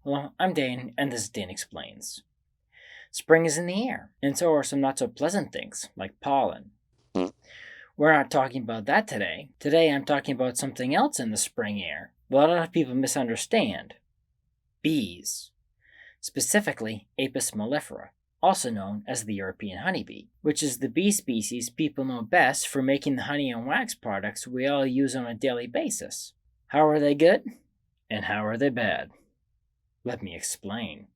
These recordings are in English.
Hello, I'm Dane, and this is Dane Explains. Spring is in the air, and so are some not so pleasant things, like pollen. We're not talking about that today. Today I'm talking about something else in the spring air that a lot of people misunderstand. Bees. Specifically, apismellifera, also known as the European honeybee, which is the bee species people know best for making the honey and wax products we all use on a daily basis. How are they good? And how are they bad? Let me explain.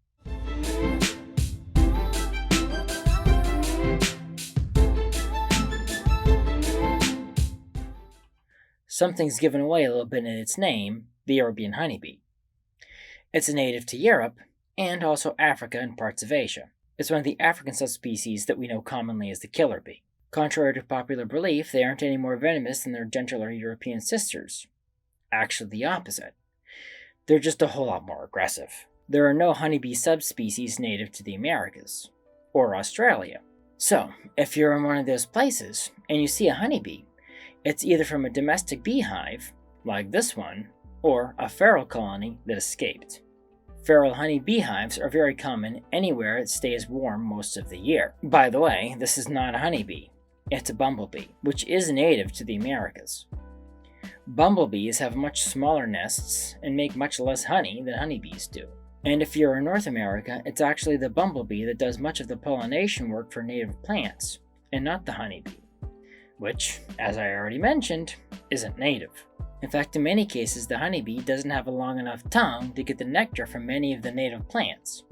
Something's given away a little bit in its name, the European honeybee. It's a native to Europe, and also Africa and parts of Asia. It's one of the African subspecies that we know commonly as the killer bee. Contrary to popular belief, they aren't any more venomous than their gentler European sisters. Actually, the opposite. They're just a whole lot more aggressive. There are no honeybee subspecies native to the Americas, or Australia. So, if you're in one of those places, and you see a honeybee, it's either from a domestic beehive, like this one, or a feral colony that escaped. Feral honey beehives are very common anywhere it stays warm most of the year. By the way, this is not a honeybee. It's a bumblebee, which is native to the Americas. Bumblebees have much smaller nests and make much less honey than honeybees do. And if you're in North America, it's actually the bumblebee that does much of the pollination work for native plants, and not the honeybee, which, as I already mentioned, isn't native. In fact, in many cases, the honeybee doesn't have a long enough tongue to get the nectar from many of the native plants,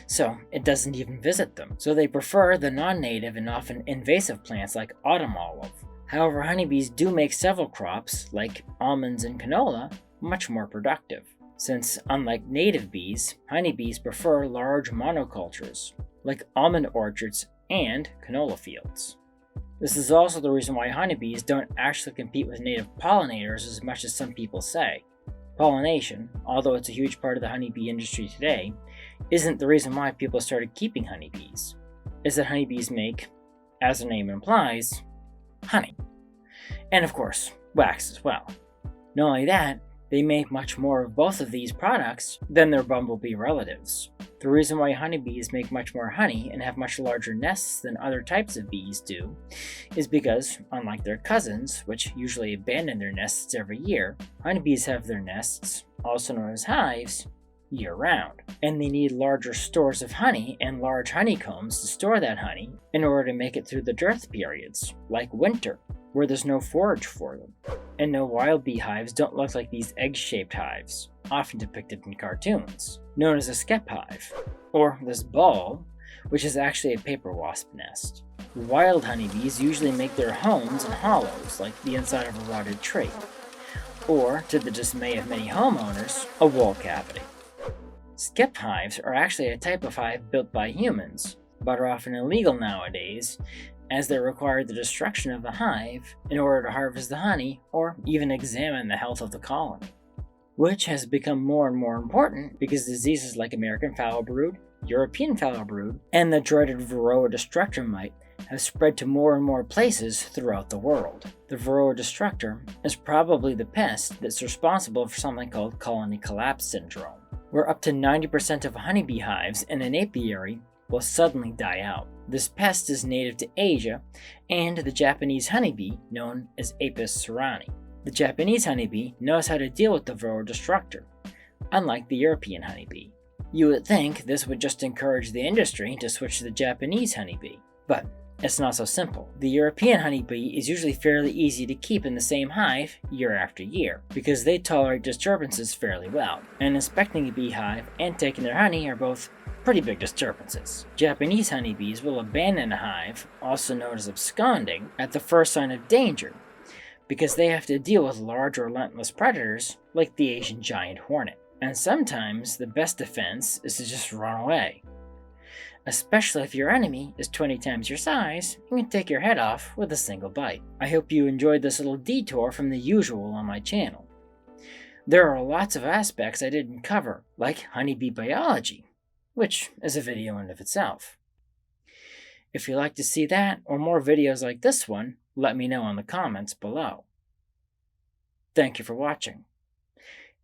so it doesn't even visit them. So they prefer the non-native and often invasive plants like autumn olive. However, honeybees do make several crops, like almonds and canola, much more productive, since unlike native bees, honeybees prefer large monocultures, like almond orchards and canola fields. This is also the reason why honeybees don't actually compete with native pollinators as much as some people say. Pollination, although it's a huge part of the honeybee industry today, isn't the reason why people started keeping honeybees. It's that honeybees make, as the name implies, honey. And of course, wax as well. Not only that, they make much more of both of these products than their bumblebee relatives. The reason why honeybees make much more honey and have much larger nests than other types of bees do is because, unlike their cousins, which usually abandon their nests every year, honeybees have their nests, also known as hives, year-round. And they need larger stores of honey and large honeycombs to store that honey in order to make it through the dearth periods, like winter, where there's no forage for them. And no wild beehives don't look like these egg-shaped hives, often depicted in cartoons, known as a skep hive, or this ball, which is actually a paper wasp nest. Wild honeybees usually make their homes in hollows, like the inside of a rotted tree, or, to the dismay of many homeowners, a wall cavity. Skep hives are actually a type of hive built by humans, but are often illegal nowadays, as they require the destruction of the hive in order to harvest the honey or even examine the health of the colony. Which has become more and more important because diseases like American foul brood, European foul brood, and the dreaded Varroa destructor mite have spread to more and more places throughout the world. The Varroa destructor is probably the pest that's responsible for something called colony collapse syndrome, where up to 90% of honeybee hives in an apiary will suddenly die out. This pest is native to Asia and the Japanese honeybee known as Apis cerani. The Japanese honeybee knows how to deal with the Varroa destructor, unlike the European honeybee. You would think this would just encourage the industry to switch to the Japanese honeybee, but it's not so simple. The European honeybee is usually fairly easy to keep in the same hive year after year, because they tolerate disturbances fairly well, and inspecting a beehive and taking their honey are both pretty big disturbances. Japanese honeybees will abandon a hive, also known as absconding, at the first sign of danger, because they have to deal with large relentless predators like the Asian giant hornet. And sometimes the best defense is to just run away. Especially if your enemy is 20 times your size and can take your head off with a single bite. I hope you enjoyed this little detour from the usual on my channel. There are lots of aspects I didn't cover, like honeybee biology, which is a video in of itself. If you'd like to see that or more videos like this one, let me know in the comments below. Thank you for watching.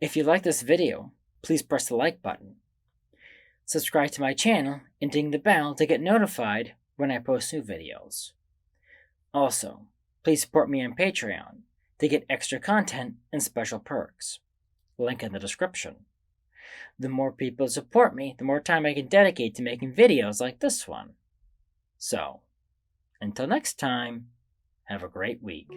If you like this video, please press the like button Subscribe to my channel and ding the bell to get notified when I post new videos. Also, please support me on Patreon to get extra content and special perks. Link in the description. The more people support me, the more time I can dedicate to making videos like this one. So, until next time, have a great week.